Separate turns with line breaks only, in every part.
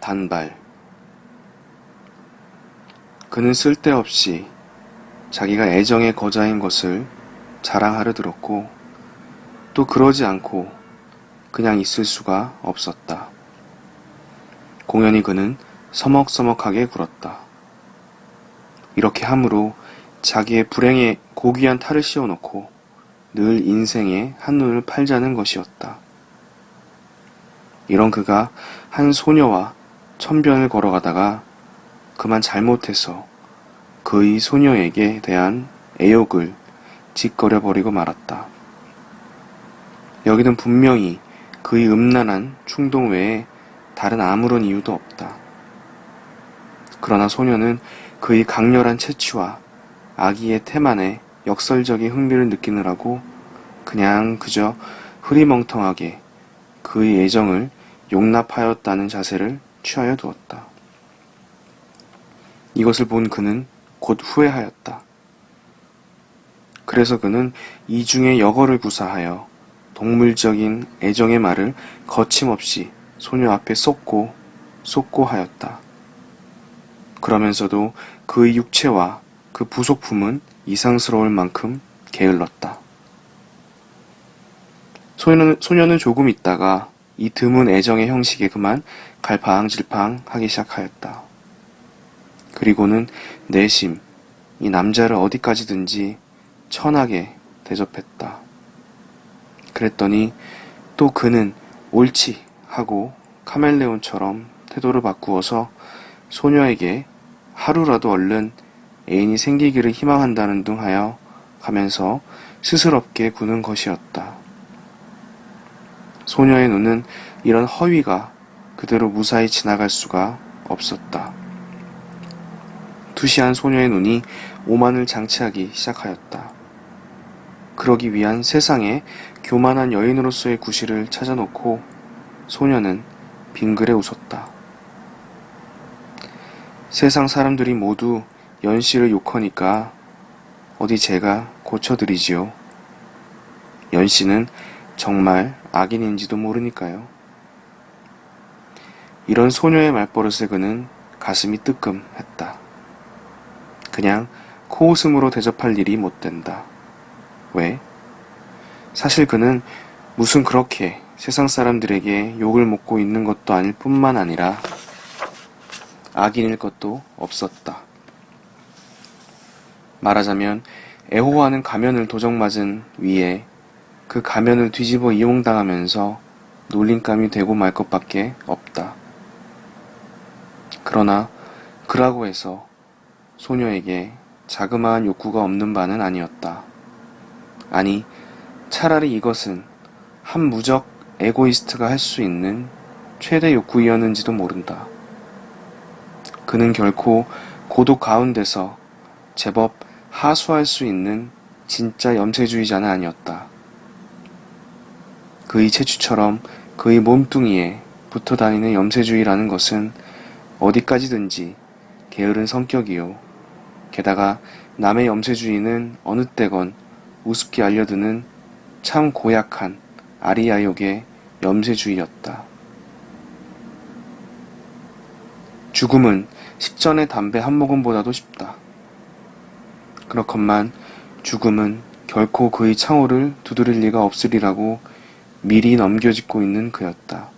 단발. 그는 쓸데없이 자기가 애정의 거자인 것을 자랑하려 들었고, 또 그러지 않고 그냥 있을 수가 없었다. 공연히 그는 서먹서먹하게 굴었다. 이렇게 함으로 자기의 불행에 고귀한 탈을 씌워놓고 늘 인생에 한눈을 팔자는 것이었다. 이런 그가 한 소녀와 천변을 걸어가다가 그만 잘못해서 그의 소녀에게 대한 애욕을 짓거려버리고 말았다. 여기는 분명히 그의 음란한 충동 외에 다른 아무런 이유도 없다. 그러나 소녀는 그의 강렬한 체취와 아기의 태만에 역설적인 흥미를 느끼느라고 그냥 그저 흐리멍텅하게 그의 애정을 용납하였다는 자세를 취하여 두었다. 이것을 본 그는 곧 후회하였다. 그래서 그는 이중의 역어를 구사하여 동물적인 애정의 말을 거침없이 소녀 앞에 쏟고 하였다. 그러면서도 그의 육체와 그 부속품은 이상스러울 만큼 게을렀다. 소녀는 조금 있다가 이 드문 애정의 형식에 그만 갈팡질팡하기 시작하였다. 그리고는 내심 이 남자를 어디까지든지 천하게 대접했다. 그랬더니 또 그는 옳지 하고 카멜레온처럼 태도를 바꾸어서 소녀에게 하루라도 얼른 애인이 생기기를 희망한다는 둥 하여 가면서 스스럽게 구는 것이었다. 소녀의 눈은 이런 허위가 그대로 무사히 지나갈 수가 없었다. 투시한 소녀의 눈이 오만을 장치하기 시작하였다. 그러기 위한 세상에 교만한 여인으로서의 구실을 찾아놓고 소녀는 빙그레 웃었다. 세상 사람들이 모두 연씨를 욕하니까 어디 제가 고쳐드리지요. 연씨는 정말 악인인지도 모르니까요. 이런 소녀의 말버릇에 그는 가슴이 뜨끔했다. 그냥 코웃음으로 대접할 일이 못 된다. 왜? 사실 그는 무슨 그렇게 세상 사람들에게 욕을 먹고 있는 것도 아닐 뿐만 아니라 악인일 것도 없었다. 말하자면 애호하는 가면을 도적맞은 위에 그 가면을 뒤집어 이용당하면서 놀림감이 되고 말 것밖에 없다. 그러나 그라고 해서 소녀에게 자그마한 욕구가 없는 바는 아니었다. 아니, 차라리 이것은 한 무적 에고이스트가 할 수 있는 최대 욕구이었는지도 모른다. 그는 결코 고독 가운데서 제법 하수할 수 있는 진짜 염세주의자는 아니었다. 그의 체추처럼 그의 몸뚱이에 붙어 다니는 염세주의라는 것은 어디까지든지 게으른 성격이요. 게다가 남의 염세주의는 어느 때건 우습게 알려드는 참 고약한 아리아욕의 염세주의였다. 죽음은 식전의 담배 한 모금보다도 쉽다. 그렇건만 죽음은 결코 그의 창호를 두드릴 리가 없으리라고 미리 넘겨짚고 있는 그였다.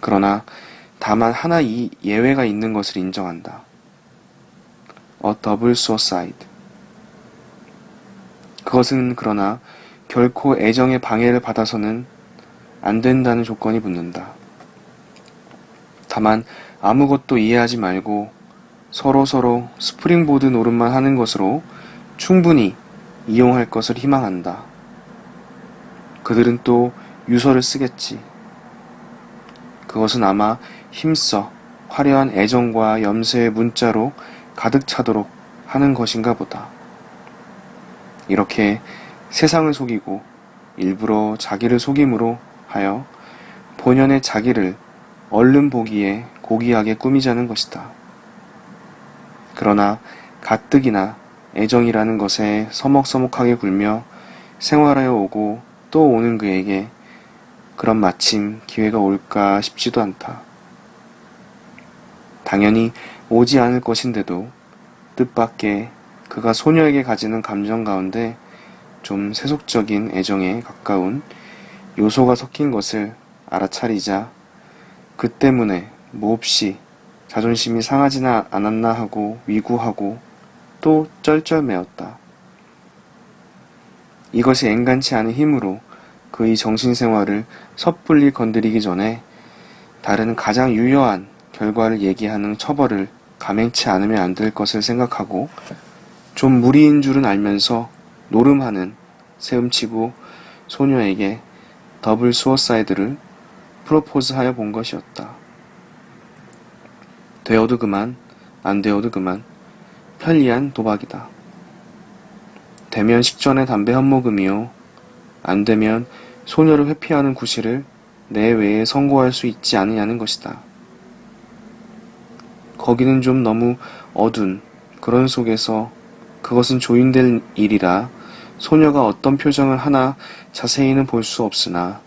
그러나 다만 하나 이 예외가 있는 것을 인정한다. A double suicide. 그것은 그러나 결코 애정의 방해를 받아서는 안 된다는 조건이 붙는다. 다만 아무것도 이해하지 말고 서로서로 스프링보드 노름만 하는 것으로 충분히 이용할 것을 희망한다. 그들은 또 유서를 쓰겠지. 그것은 아마 힘써 화려한 애정과 염세의 문자로 가득 차도록 하는 것인가 보다. 이렇게 세상을 속이고 일부러 자기를 속임으로 하여 본연의 자기를 얼른 보기에 고귀하게 꾸미자는 것이다. 그러나 가뜩이나 애정이라는 것에 서먹서먹하게 굴며 생활하여 오고 또 오는 그에게 그런 마침 기회가 올까 싶지도 않다. 당연히 오지 않을 것인데도 뜻밖의 그가 소녀에게 가지는 감정 가운데 좀 세속적인 애정에 가까운 요소가 섞인 것을 알아차리자 그 때문에 몹시 자존심이 상하지는 않았나 하고 위구하고 또 쩔쩔매었다. 이것이 엔간치 않은 힘으로 그의 정신생활을 섣불리 건드리기 전에 다른 가장 유효한 결과를 얘기하는 처벌을 감행치 않으면 안 될 것을 생각하고 좀 무리인 줄은 알면서 노름하는 세움치고 소녀에게 더블 수어사이드를 프로포즈하여 본 것이었다. 되어도 그만, 안 되어도 그만, 편리한 도박이다. 되면 식전에 담배 한 모금이요. 안 되면 소녀를 회피하는 구실을 내 외에 선고할 수 있지 않느냐는 것이다. 거기는 좀 너무 어둔 그런 속에서 그것은 조인될 일이라 소녀가 어떤 표정을 하나 자세히는 볼 수 없으나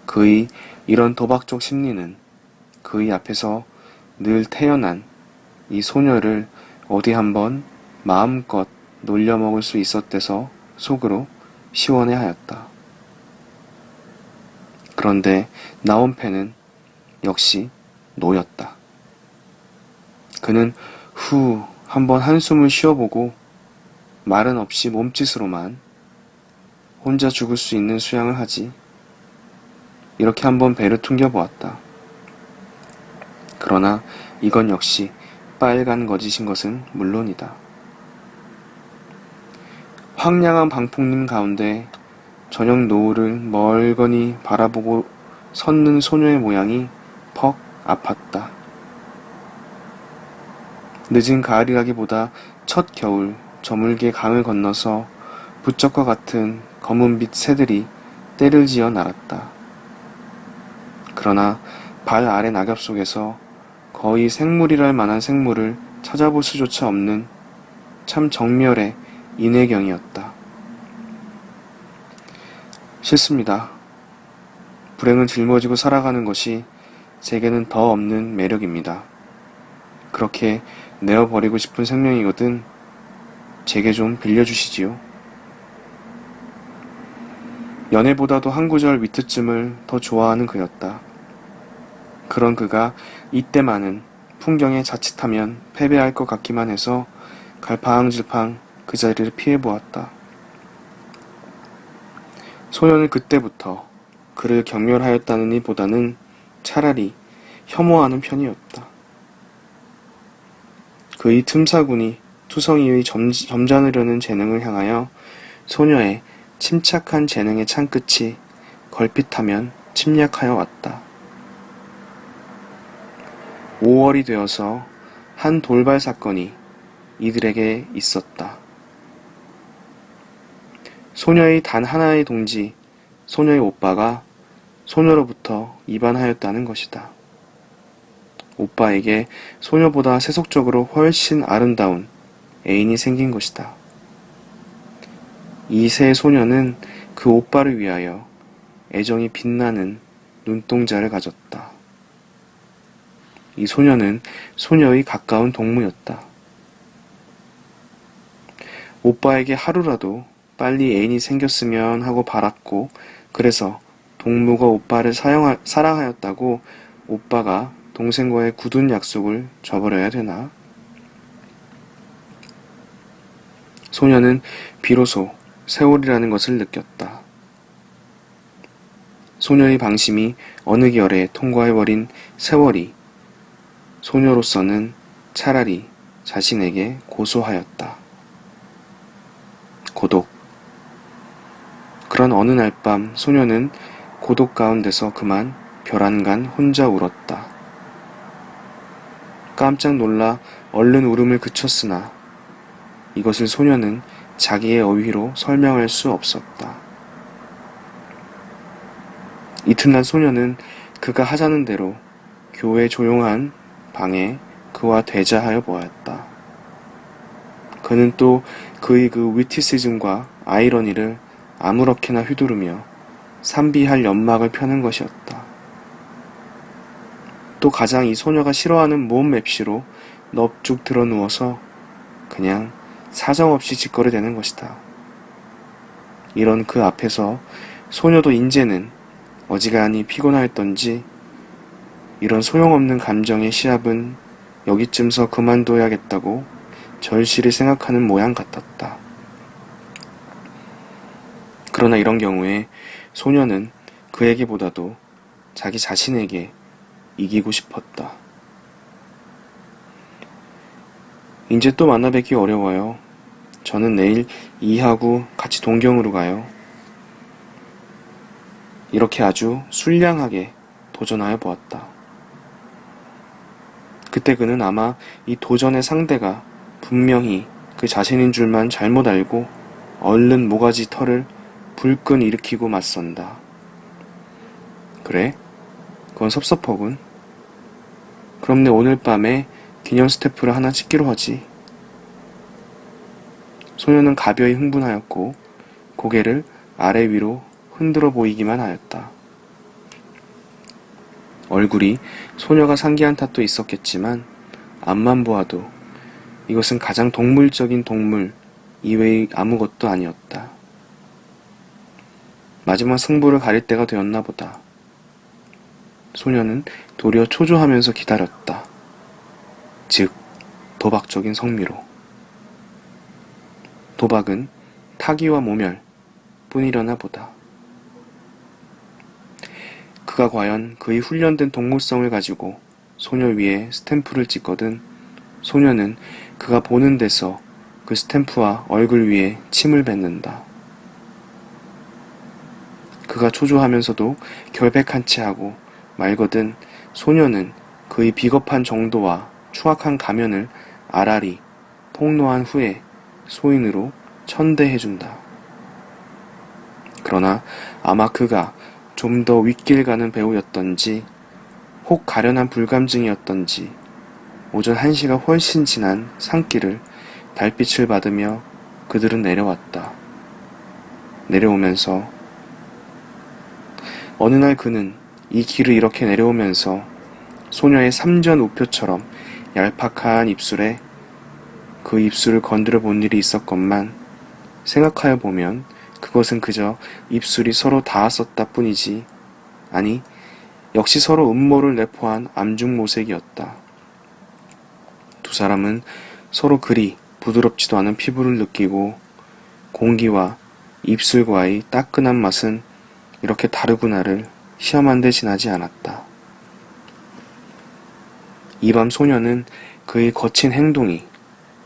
그의 이런 도박적 심리는 그의 앞에서 늘 태어난 이 소녀를 어디 한번 마음껏 놀려먹을 수 있었대서 속으로 시원해하였다. 그런데 나온 패는 역시 노였다. 그는 후 한번 한숨을 쉬어보고 말은 없이 몸짓으로만 혼자 죽을 수 있는 수양을 하지. 이렇게 한번 배를 퉁겨보았다. 그러나 이건 역시 빨간 거짓인 것은 물론이다. 황량한 방풍림 가운데 저녁 노을을 멀거니 바라보고 섰는 소녀의 모양이 퍽 아팠다. 늦은 가을이라기보다 첫 겨울 저물게 강을 건너서 부쩍과 같은 검은빛 새들이 떼를 지어 날았다. 그러나 발 아래 낙엽 속에서 거의 생물이랄 만한 생물을 찾아볼 수조차 없는 참 정멸의 인해경이었다. 싫습니다. 불행은 짊어지고 살아가는 것이 제게는 더 없는 매력입니다. 그렇게 내어버리고 싶은 생명이거든 제게 좀 빌려주시지요. 연애보다도 한 구절 위트쯤을 더 좋아하는 그였다. 그런 그가 이때만은 풍경에 자칫하면 패배할 것 같기만 해서 갈팡질팡 그 자리를 피해보았다. 소녀는 그때부터 그를 경멸하였다는 이보다는 차라리 혐오하는 편이었다. 그의 틈사군이 투성이의 점잖으려는 재능을 향하여 소녀의 침착한 재능의 창끝이 걸핏하면 침략하여 왔다. 5월이 되어서 한 돌발 사건이 이들에게 있었다. 소녀의 단 하나의 동지, 소녀의 오빠가 소녀로부터 이반하였다는 것이다. 오빠에게 소녀보다 세속적으로 훨씬 아름다운 애인이 생긴 것이다. 이 세 소녀는 그 오빠를 위하여 애정이 빛나는 눈동자를 가졌다. 이 소녀는 소녀의 가까운 동무였다. 오빠에게 하루라도 빨리 애인이 생겼으면 하고 바랐고 그래서 동무가 오빠를 사랑하였다고 오빠가 동생과의 굳은 약속을 저버려야 되나? 소녀는 비로소 세월이라는 것을 느꼈다. 소녀의 방심이 어느 결에 통과해버린 세월이 소녀로서는 차라리 자신에게 고소하였다. 고독. 그런 어느 날 밤 소녀는 고독 가운데서 그만 별안간 혼자 울었다. 깜짝 놀라 얼른 울음을 그쳤으나 이것을 소녀는 자기의 어휘로 설명할 수 없었다. 이튿날 소녀는 그가 하자는 대로 교회 조용한 방에 그와 대자하여 보았다. 그는 또 그의 그 위티시즘과 아이러니를 아무렇게나 휘두르며 산비할 연막을 펴는 것이었다. 또 가장 이 소녀가 싫어하는 몸 맵시로 넙죽 들어 누워서 그냥 사정없이 짓거리대는 것이다. 이런 그 앞에서 소녀도 인제는 어지간히 피곤하였던지 이런 소용없는 감정의 시합은 여기쯤서 그만둬야겠다고 절실히 생각하는 모양 같았다. 그러나 이런 경우에 소녀는 그에게보다도 자기 자신에게 이기고 싶었다. 이제 또 만나 뵙기 어려워요. 저는 내일 이하고 같이 동경으로 가요. 이렇게 아주 술량하게 도전하여 보았다. 그때 그는 아마 이 도전의 상대가 분명히 그 자신인 줄만 잘못 알고 얼른 모가지 털을 불끈 일으키고 맞선다. 그래? 그건 섭섭하군. 그럼 내 오늘 밤에 기념 스탬프를 하나 찍기로 하지. 소녀는 가벼이 흥분하였고 고개를 아래 위로 흔들어 보이기만 하였다. 얼굴이 소녀가 상기한 탓도 있었겠지만 앞만 보아도 이것은 가장 동물적인 동물 이외의 아무것도 아니었다. 마지막 승부를 가릴 때가 되었나 보다. 소녀는 도리어 초조하면서 기다렸다. 즉, 도박적인 성미로. 도박은 타기와 모멸 뿐이려나 보다. 그가 과연 그의 훈련된 동물성을 가지고 소녀 위에 스탬프를 찍거든 소녀는 그가 보는 데서 그 스탬프와 얼굴 위에 침을 뱉는다. 그가 초조하면서도 결백한 채 하고 말거든 소녀는 그의 비겁한 정도와 추악한 가면을 아라리 폭로한 후에 소인으로 천대해준다. 그러나 아마 그가 좀 더 윗길 가는 배우였던지 혹 가련한 불감증이었던지 오전 1시가 훨씬 지난 산길을 달빛을 받으며 그들은 내려왔다. 내려오면서 어느 날 그는 이 길을 이렇게 내려오면서 소녀의 삼전 우표처럼 얄팍한 입술에 그 입술을 건드려 본 일이 있었건만 생각하여 보면 그것은 그저 입술이 서로 닿았었다 뿐이지 아니 역시 서로 음모를 내포한 암중모색이었다. 두 사람은 서로 그리 부드럽지도 않은 피부를 느끼고 공기와 입술과의 따끈한 맛은 이렇게 다르구나를 시험한 데 지나지 않았다. 이 밤 소녀는 그의 거친 행동이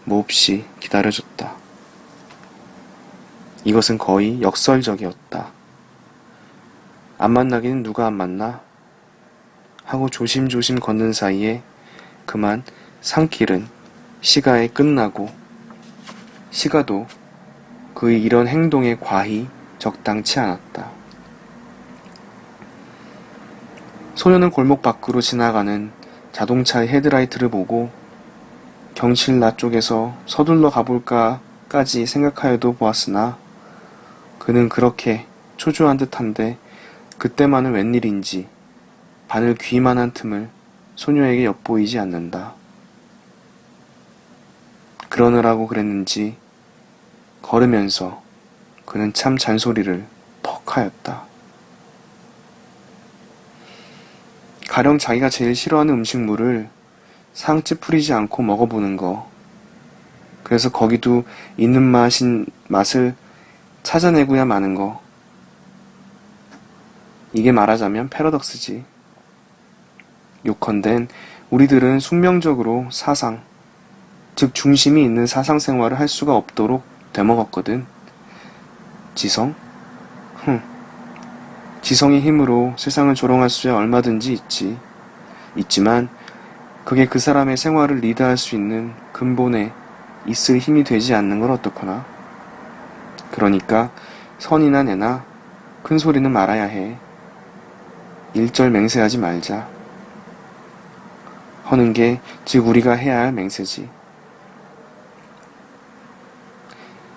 몹시 기다려졌다. 이것은 거의 역설적이었다. 안 만나기는 누가 안 만나? 하고 조심조심 걷는 사이에 그만 산길은 시가에 끝나고 시가도 그의 이런 행동에 과히 적당치 않았다. 소녀는 골목 밖으로 지나가는 자동차의 헤드라이트를 보고 경칠 나 쪽에서 서둘러 가볼까까지 생각하여도 보았으나 그는 그렇게 초조한 듯한데 그때만은 웬일인지 바늘 귀만한 틈을 소녀에게 엿보이지 않는다. 그러느라고 그랬는지 걸으면서 그는 참 잔소리를 퍽 하였다. 가령 자기가 제일 싫어하는 음식물을 상찌 풀이지 않고 먹어보는 거. 그래서 거기도 있는 맛을 찾아내고야 마는 거. 이게 말하자면 패러독스지. 요컨댄 우리들은 숙명적으로 사상, 즉 중심이 있는 사상생활을 할 수가 없도록 되먹었거든. 지성? 지성의 힘으로 세상을 조롱할 수야 얼마든지 있지만 그게 그 사람의 생활을 리드할 수 있는 근본에 있을 힘이 되지 않는 걸 어떡하나? 그러니까 선이나 내나 큰 소리는 말아야 해. 일절 맹세하지 말자. 하는 게 즉 우리가 해야 할 맹세지.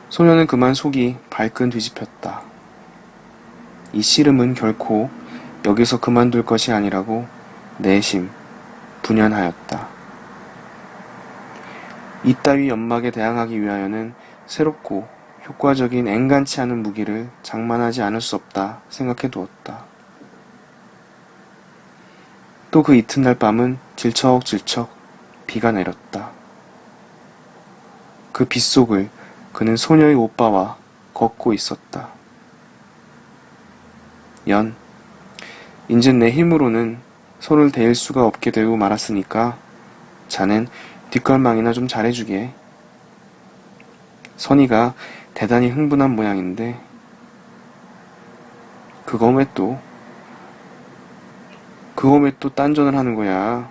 소녀는 그만 속이 발끈 뒤집혔다. 이 씨름은 결코 여기서 그만둘 것이 아니라고 내심 분연하였다. 이따위 연막에 대항하기 위하여는 새롭고 효과적인 앵간치 않은 무기를 장만하지 않을 수 없다 생각해 두었다. 또 그 이튿날 밤은 질척질척 비가 내렸다. 그 빗속을 그는 소녀의 오빠와 걷고 있었다. 연, 인젠 내 힘으로는 손을 대일 수가 없게 되고 말았으니까 자넨 뒷걸망이나 좀 잘해주게. 선이가 대단히 흥분한 모양인데 그거 왜 또 딴전을 하는 거야.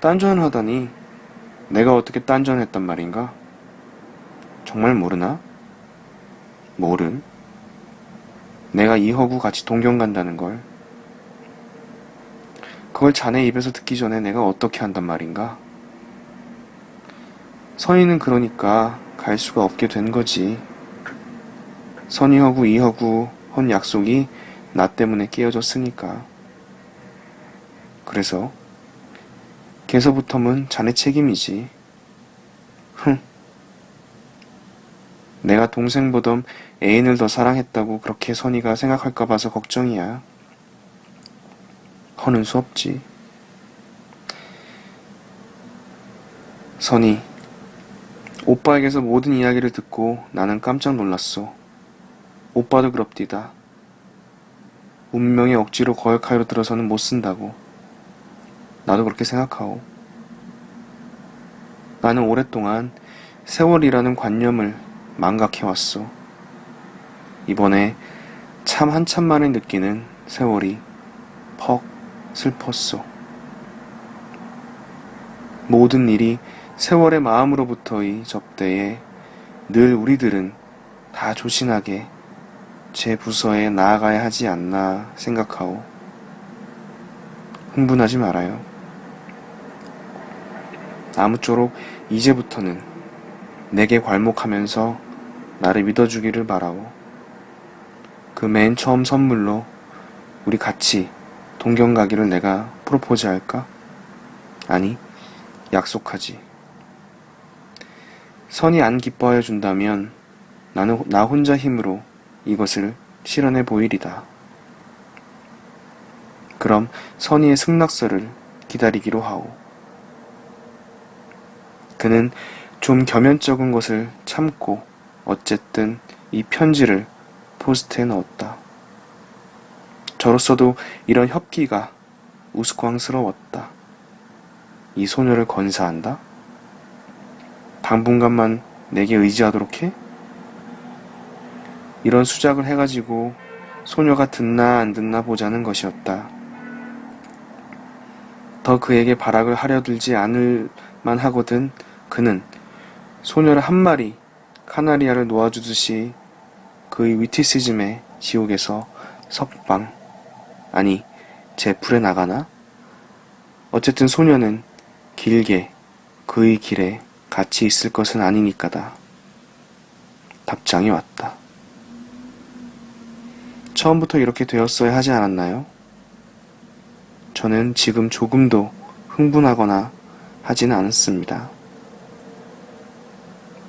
딴전을 하다니 내가 어떻게 딴전을 했단 말인가? 정말 모르나? 모름? 내가 이허구 같이 동경 간다는 걸. 그걸 자네 입에서 듣기 전에 내가 어떻게 한단 말인가? 선이는 그러니까 갈 수가 없게 된 거지. 선이허구 이허구 헌 약속이 나 때문에 깨어졌으니까. 그래서 걔서부터는 자네 책임이지. 흥. 내가 동생 보던 애인을 더 사랑했다고 그렇게 선이가 생각할까 봐서 걱정이야. 허는 수 없지. 선이, 오빠에게서 모든 이야기를 듣고 나는 깜짝 놀랐어. 오빠도 그럽디다. 운명의 억지로 거역하여 들어서는 못 쓴다고. 나도 그렇게 생각하오. 나는 오랫동안 세월이라는 관념을 망각해왔어. 이번에 참 한참 만에 느끼는 세월이 퍽 슬펐어. 모든 일이 세월의 마음으로부터의 접대에 늘 우리들은 다 조신하게 제 부서에 나아가야 하지 않나 생각하오. 흥분하지 말아요. 아무쪼록 이제부터는 내게 괄목하면서 나를 믿어주기를 바라오. 그 맨 처음 선물로 우리 같이 동경 가기를 내가 프로포즈 할까? 아니, 약속하지. 선이 안 기뻐해 준다면 나는 나 혼자 힘으로 이것을 실현해 보이리다. 그럼 선이의 승낙서를 기다리기로 하오. 그는 좀 겸연쩍은 것을 참고 어쨌든 이 편지를 포스트에 넣었다. 저로서도 이런 협기가 우스꽝스러웠다. 이 소녀를 건사한다? 당분간만 내게 의지하도록 해? 이런 수작을 해가지고 소녀가 듣나 안 듣나 보자는 것이었다. 더 그에게 발악을 하려 들지 않을 만하거든 그는 소녀를 한 마리 카나리아를 놓아주듯이 그의 위티시즘의 지옥에서 석방, 아니 제풀에 나가나? 어쨌든 소녀는 길게 그의 길에 같이 있을 것은 아니니까다. 답장이 왔다. 처음부터 이렇게 되었어야 하지 않았나요? 저는 지금 조금도 흥분하거나 하지는 않았습니다.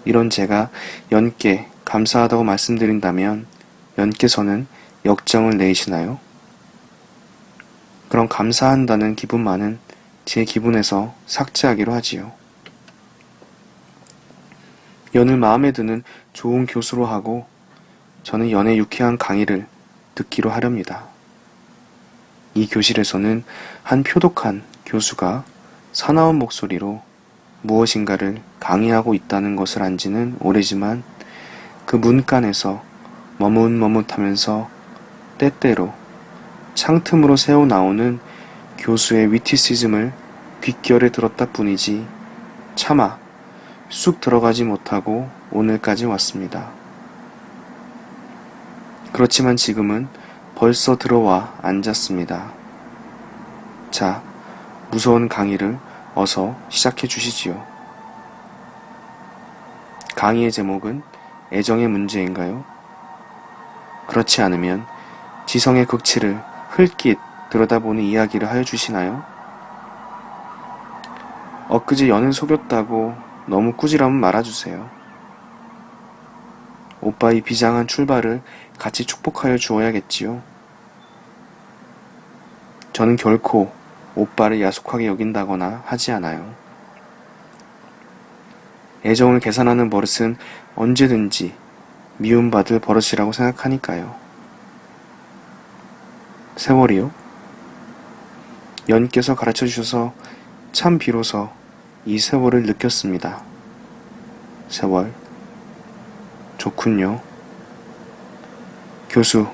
이런 제가 연께 감사하다고 말씀드린다면 연께서는 역정을 내시나요? 그럼 감사한다는 기분만은 제 기분에서 삭제하기로 하지요. 연을 마음에 드는 좋은 교수로 하고 저는 연의 유쾌한 강의를 듣기로 하렵니다. 이 교실에서는 한 표독한 교수가 사나운 목소리로 무엇인가를 강의하고 있다는 것을 안 지는 오래지만 그 문간에서 머뭇머뭇하면서 때때로 창틈으로 새어 나오는 교수의 위티시즘을 귓결에 들었다 뿐이지 차마 쑥 들어가지 못하고 오늘까지 왔습니다. 그렇지만 지금은 벌써 들어와 앉았습니다. 자, 무서운 강의를 어서 시작해 주시지요. 강의의 제목은 애정의 문제인가요? 그렇지 않으면 지성의 극치를 흘낏 들여다보는 이야기를 하여 주시나요? 엊그제 연을 속였다고 너무 꾸지람은 말아주세요. 오빠의 비장한 출발을 같이 축복하여 주어야겠지요. 저는 결코 오빠를 야속하게 여긴다거나 하지 않아요. 애정을 계산하는 버릇은 언제든지 미움받을 버릇이라고 생각하니까요. 세월이요? 연께서 가르쳐 주셔서 참 비로소 이 세월을 느꼈습니다. 세월. 좋군요. 교수.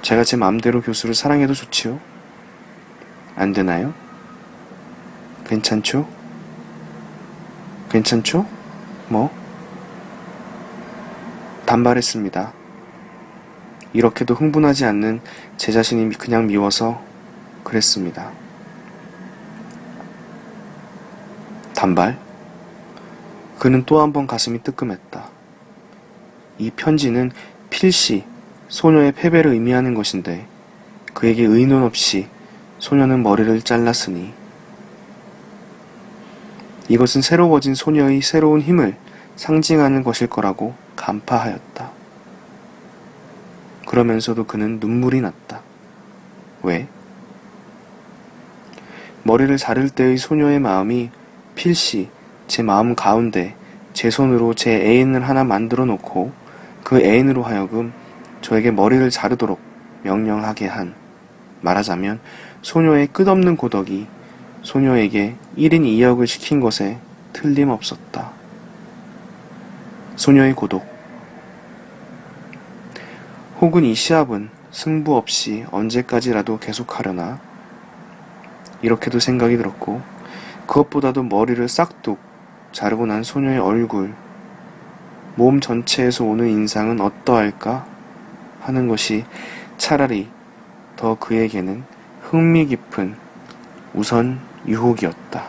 제가 제 마음대로 교수를 사랑해도 좋지요? 안 되나요? 괜찮죠? 괜찮죠? 뭐? 단발했습니다. 이렇게도 흥분하지 않는 제 자신이 그냥 미워서 그랬습니다. 단발? 그는 또 한 번 가슴이 뜨끔했다. 이 편지는 필시 소녀의 패배를 의미하는 것인데 그에게 의논 없이 소녀는 머리를 잘랐으니 이것은 새로워진 소녀의 새로운 힘을 상징하는 것일 거라고 간파하였다. 그러면서도 그는 눈물이 났다. 왜? 머리를 자를 때의 소녀의 마음이 필시 제 마음 가운데 제 손으로 제 애인을 하나 만들어 놓고 그 애인으로 하여금 저에게 머리를 자르도록 명령하게 한, 말하자면 소녀의 끝없는 고독이 소녀에게 1인 2역을 시킨 것에 틀림없었다. 소녀의 고독. 혹은 이 시합은 승부 없이 언제까지라도 계속하려나? 이렇게도 생각이 들었고, 그것보다도 머리를 싹둑 자르고 난 소녀의 얼굴, 몸 전체에서 오는 인상은 어떠할까 하는 것이 차라리 더 그에게는 흥미 깊은 우선 유혹이었다.